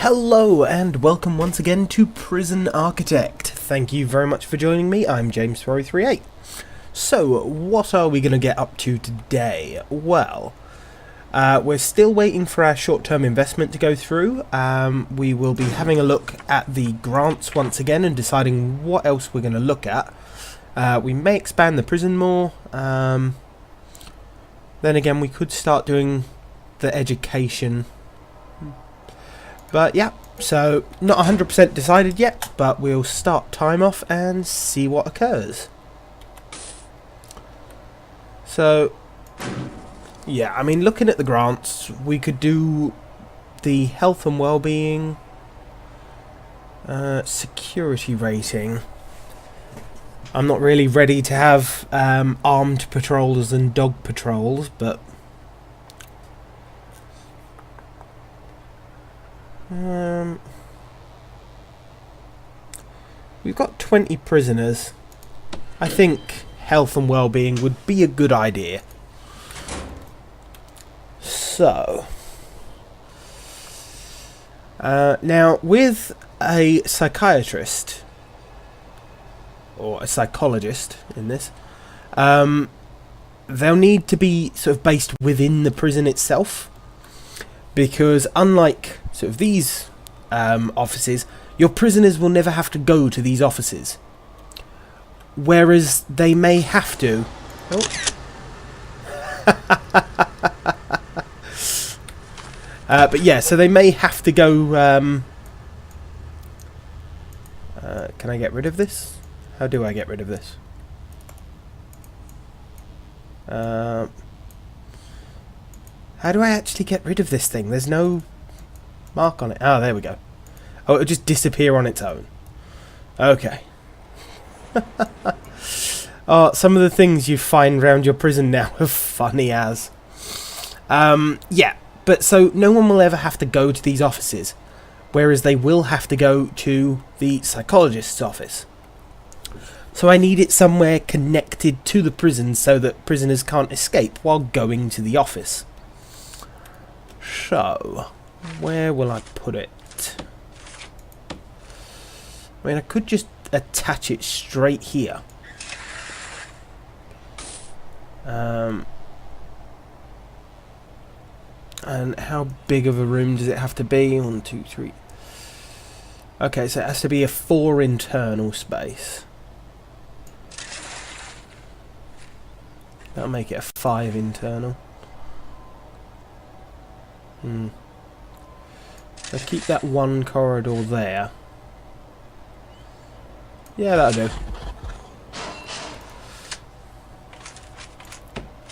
Hello and welcome once again to Prison Architect. Thank you very much for joining me. I'm James438. So, what are we going to get up to today? Well, we're still waiting for our short-term investment to go through. We will be having a look at the grants once again and deciding what else we're going to look at. We may expand the prison more. Then again, we could start doing the education. But yeah, so not 100% decided yet, but we'll start time off and see what occurs. So, yeah, I mean, looking at the grants, we could do the health and well-being, security rating. I'm not really ready to have armed patrols and dog patrols, but we've got 20 prisoners. I think health and well-being would be a good idea. So, now with a psychiatrist, or a psychologist in this, they'll need to be sort of based within the prison itself, because unlike sort of these offices, your prisoners will never have to go to these offices, whereas they may have to. But yeah, so they may have to go. Can I get rid of this? How do I get rid of this? How do I actually get rid of this thing? There's no mark on it. Oh, there we go. Oh, it'll just disappear on its own. Okay. Oh, some of the things you find around your prison now are funny as. Yeah, but so no one will ever have to go to these offices, whereas they will have to go to the psychologist's office. So I need it somewhere connected to the prison so that prisoners can't escape while going to the office. So, where will I put it? I mean, I could just attach it straight here. And how big of a room does it have to be? 1, 2, 3. Okay, so it has to be a 4 internal space. That'll make it a 5 internal. So keep that one corridor there. Yeah, that'll do.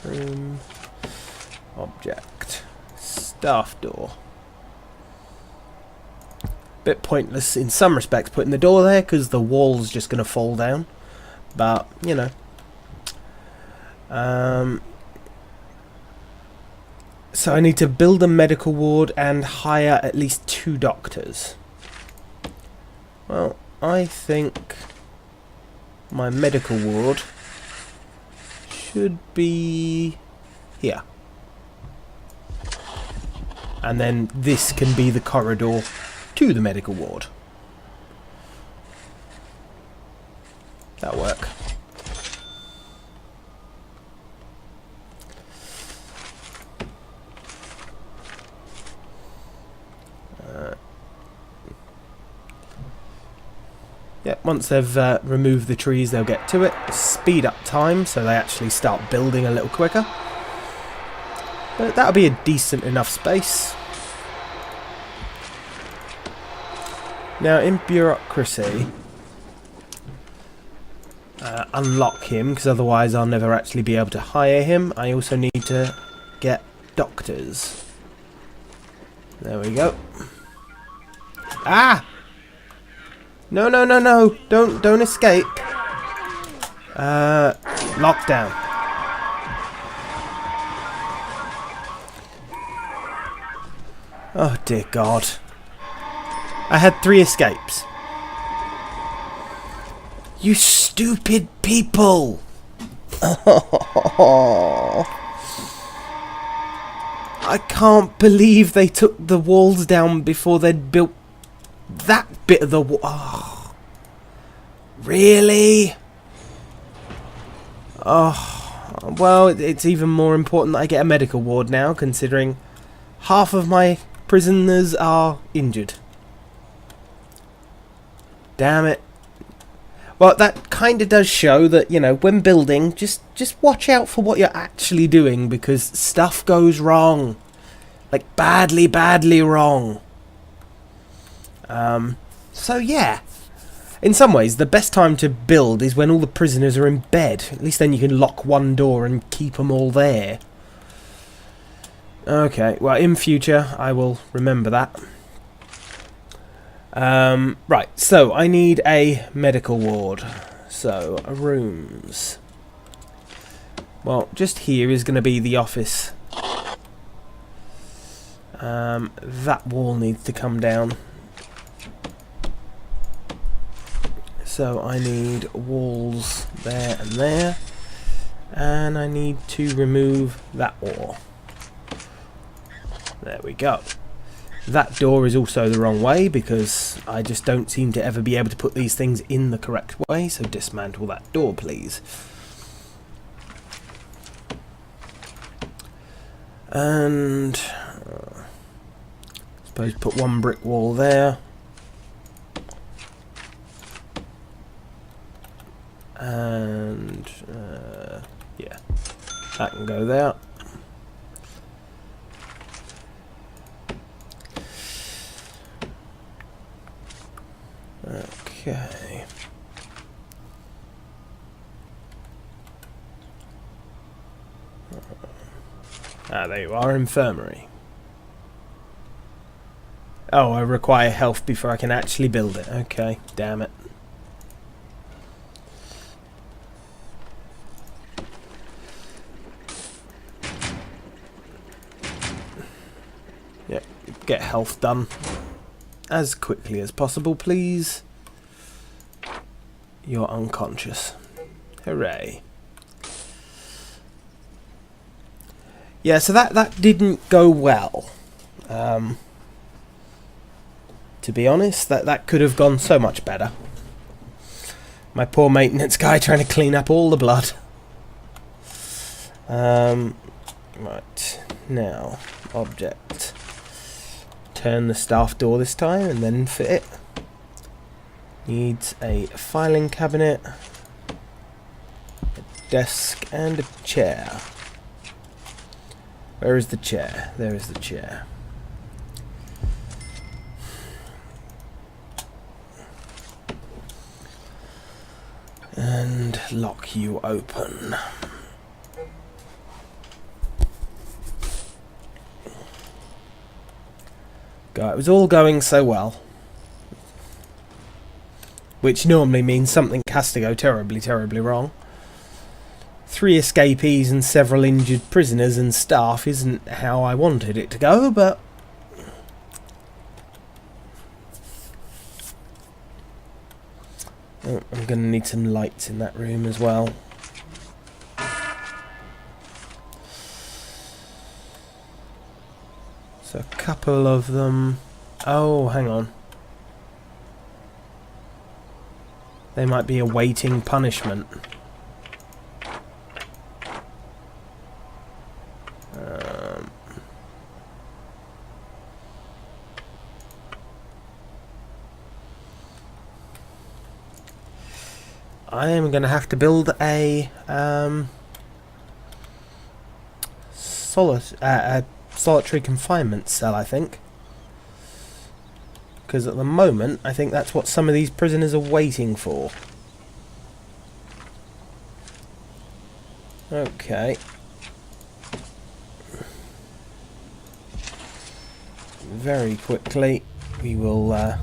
Room. Object. Staff door. Bit pointless in some respects putting the door there, because the wall's just going to fall down. But, you know. So I need to build a medical ward and hire at least 2 doctors. Well, I think my medical ward should be here. And then this can be the corridor to the medical ward. That'll work. Yeah, once they've removed the trees, they'll get to it. Speed up time so they actually start building a little quicker. But that'll be a decent enough space. Now, in bureaucracy, unlock him, because otherwise I'll never actually be able to hire him. I also need to get doctors. There we go. Ah! No, no, no, no! Don't escape. Lockdown. Oh dear God. I had 3 escapes. You stupid people! I can't believe they took the walls down before they'd built That bit of the oh, really? Oh, well, it's even more important that I get a medical ward now, considering half of my prisoners are injured. Damn it. Well, that kind of does show that, you know, when building, just watch out for what you're actually doing, because stuff goes wrong. Like, badly, badly wrong. So, yeah. In some ways, the best time to build is when all the prisoners are in bed. At least then you can lock one door and keep them all there. Okay, well, in future, I will remember that. Right, so I need a medical ward. So, rooms. Well, just here is going to be the office. That wall needs to come down. So I need walls there and there. And I need to remove that wall. There we go. That door is also the wrong way because I just don't seem to ever be able to put these things in the correct way, so dismantle that door, please. And I suppose put one brick wall there. And yeah, that can go there. Okay. Ah, there you are, infirmary. Oh, I require health before I can actually build it. Okay, damn it. Yep, get health done as quickly as possible, please. You're unconscious. Hooray. Yeah, so that didn't go well. To be honest, that could have gone so much better. My poor maintenance guy trying to clean up all the blood. Right, now, object. Turn the staff door this time and then fit it. Needs a filing cabinet, a desk and a chair. Where is the chair? There is the chair. And lock you open. God, it was all going so well. Which normally means something has to go terribly, terribly wrong. 3 escapees and several injured prisoners and staff isn't how I wanted it to go, but... Oh, I'm going to need some lights in that room as well. So a couple of them... Oh, hang on. They might be awaiting punishment. I am going to have to build a solitary confinement cell, I think. Because at the moment, I think that's what some of these prisoners are waiting for. Okay. Very quickly, we will...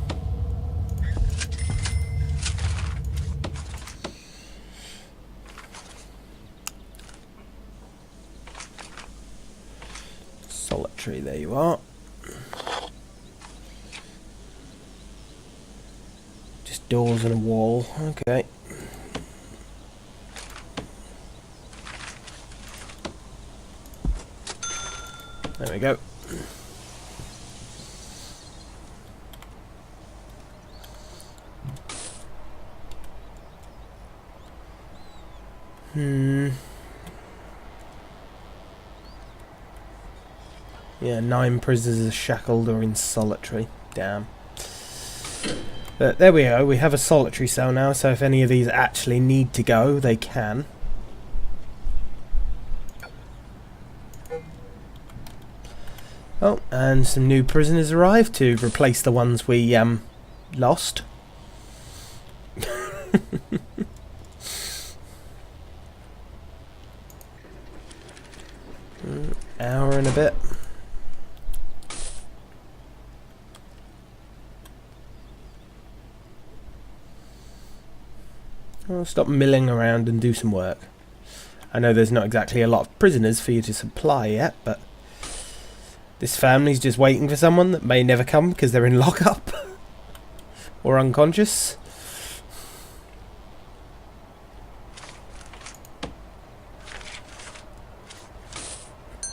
solitary, there you are. Just doors and a wall, okay. There we go. Yeah, 9 prisoners are shackled or in solitary. Damn. But there we go, we have a solitary cell now, so if any of these actually need to go, they can. Oh, and some new prisoners arrived to replace the ones we lost. Hour and a bit. I'll stop milling around and do some work. I know there's not exactly a lot of prisoners for you to supply yet, but this family's just waiting for someone that may never come because they're in lockup or unconscious.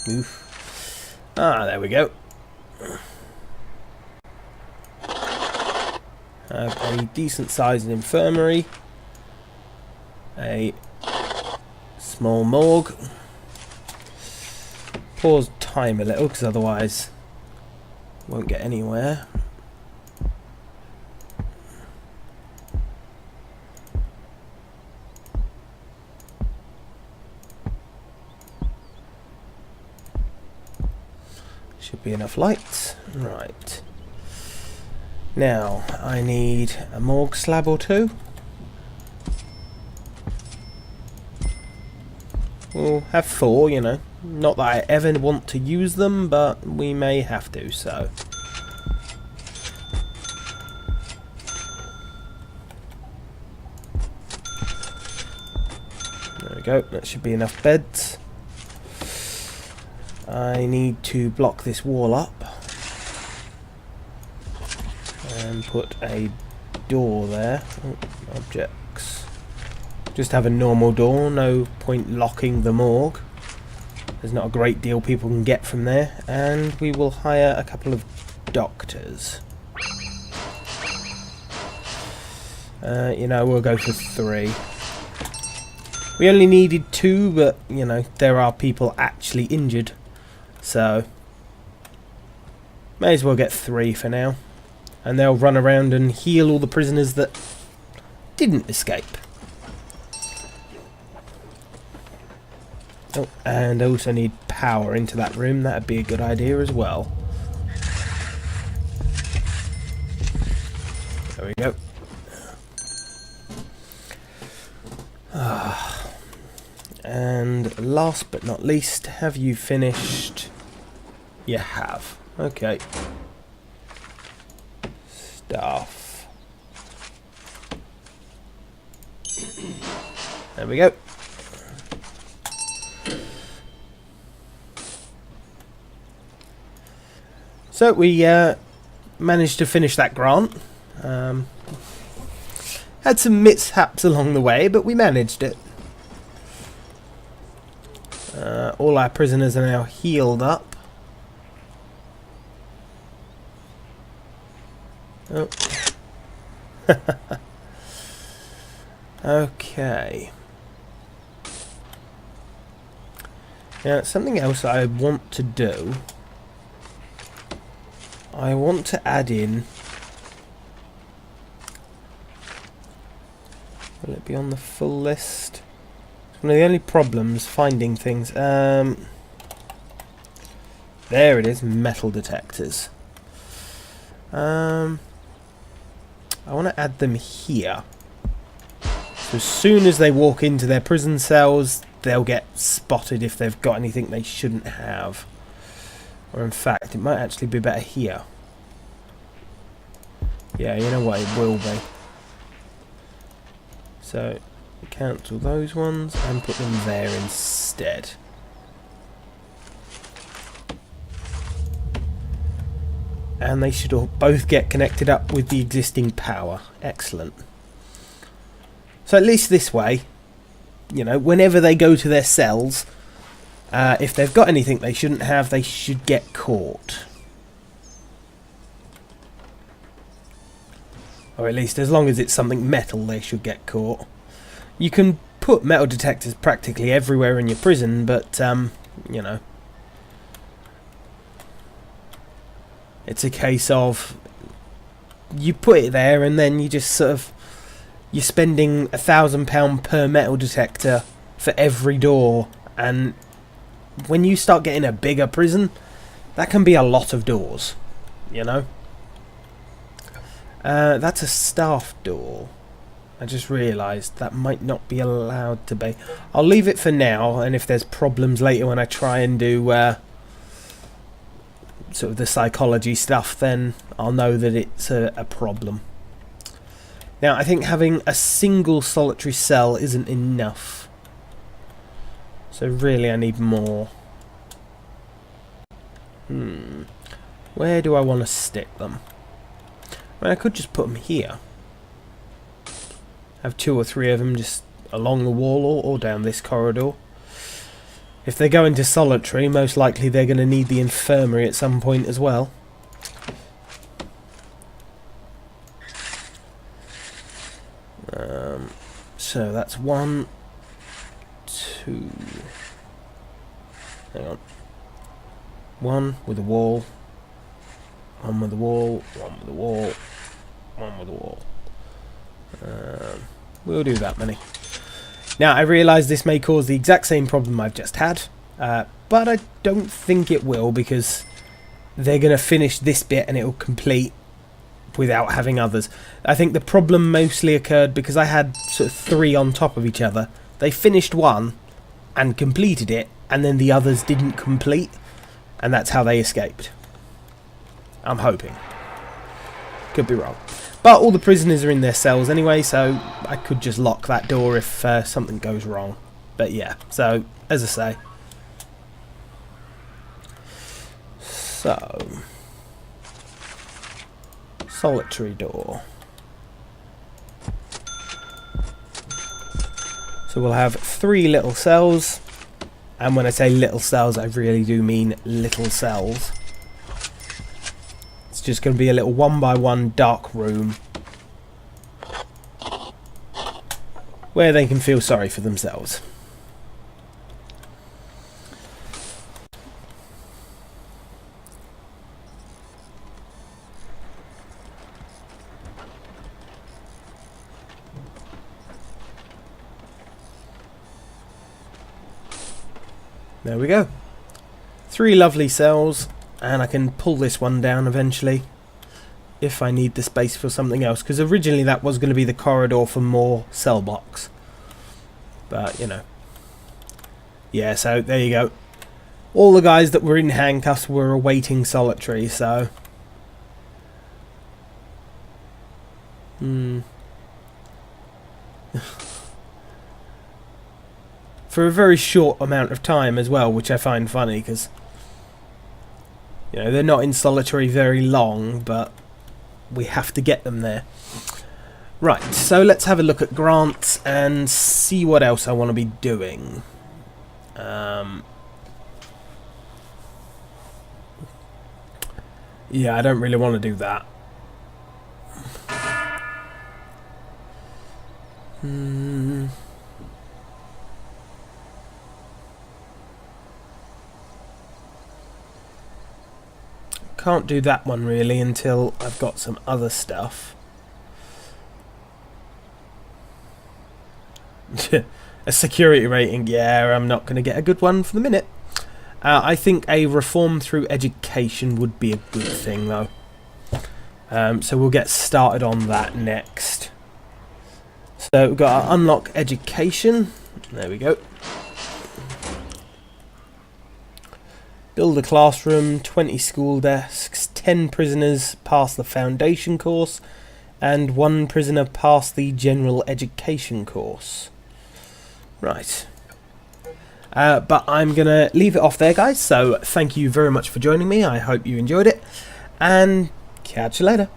Oof. Ah, there we go. Have a decent sized infirmary. A small morgue. Pause time a little because otherwise won't get anywhere. Should be enough lights. Right. Now I need a morgue slab or two. We'll have 4, you know. Not that I ever want to use them, but we may have to, so. There we go, that should be enough beds. I need to block this wall up. And put a door there. Oh, objects. Just have a normal door, no point locking the morgue. There's not a great deal people can get from there. And we will hire a couple of doctors. You know, we'll go for 3. We only needed 2, but, you know, there are people actually injured. So, may as well get 3 for now. And they'll run around and heal all the prisoners that didn't escape. Oh, and I also need power into that room. That'd be a good idea as well. There we go. And last but not least, have you finished? You have. Okay. Stuff. There we go. So we managed to finish that grant. Had some mishaps along the way, but we managed it. All our prisoners are now healed up. Oh. Okay. Now, something else I want to do. I want to add in. Will it be on the full list? One of the only problems finding things. There it is, metal detectors. I want to add them here. So as soon as they walk into their prison cells, they'll get spotted if they've got anything they shouldn't have. Or in fact, it might actually be better here. Yeah, you know what, it will be. So, cancel those ones and put them there instead. And they should all both get connected up with the existing power. Excellent. So at least this way, you know, whenever they go to their cells, if they've got anything they shouldn't have, they should get caught. Or at least as long as it's something metal, they should get caught. You can put metal detectors practically everywhere in your prison, but, you know, it's a case of you put it there and then you just sort of, you're spending £1,000 per metal detector for every door, and when you start getting a bigger prison, that can be a lot of doors, you know. That's a staff door. I just realised that might not be allowed to be. I'll leave it for now, and if there's problems later when I try and do sort of the psychology stuff, then I'll know that it's a problem. Now, I think having a single solitary cell isn't enough. So really I need more. Where do I want to stick them? I mean, I could just put them here. Have 2 or 3 of them just along the wall or down this corridor. If they go into solitary, most likely they're going to need the infirmary at some point as well. So that's 1, 2. Hang on. 1 with a wall. 1 with a wall. 1 with a wall. 1 with a wall. We'll do that many. Now, I realise this may cause the exact same problem I've just had, but I don't think it will, because they're going to finish this bit and it will complete without having others. I think the problem mostly occurred because I had sort of 3 on top of each other. They finished one and completed it, and then the others didn't complete, and that's how they escaped. I'm hoping. Could be wrong. But all the prisoners are in their cells anyway, so I could just lock that door if something goes wrong. But yeah, so, as I say. So, solitary door. So we'll have 3 little cells, and when I say little cells, I really do mean little cells. It's just going to be a little 1x1 dark room where they can feel sorry for themselves. There we go. 3 lovely cells. And I can pull this one down eventually if I need the space for something else, because originally that was going to be the corridor for more cell blocks. But, you know. Yeah, so there you go. All the guys that were in handcuffs were awaiting solitary, so... For a very short amount of time as well, which I find funny, because... You know, they're not in solitary very long, but we have to get them there. Right, so let's have a look at grants and see what else I want to be doing. Yeah, I don't really want to do that. Can't do that one really until I've got some other stuff. A security rating, yeah, I'm not going to get a good one for the minute. I think a reform through education would be a good thing though. So we'll get started on that next. So we've got our unlock education. There we go. Build a classroom, 20 school desks, 10 prisoners pass the foundation course, and 1 prisoner pass the general education course. Right. But I'm going to leave it off there, guys. So thank you very much for joining me. I hope you enjoyed it. And catch you later.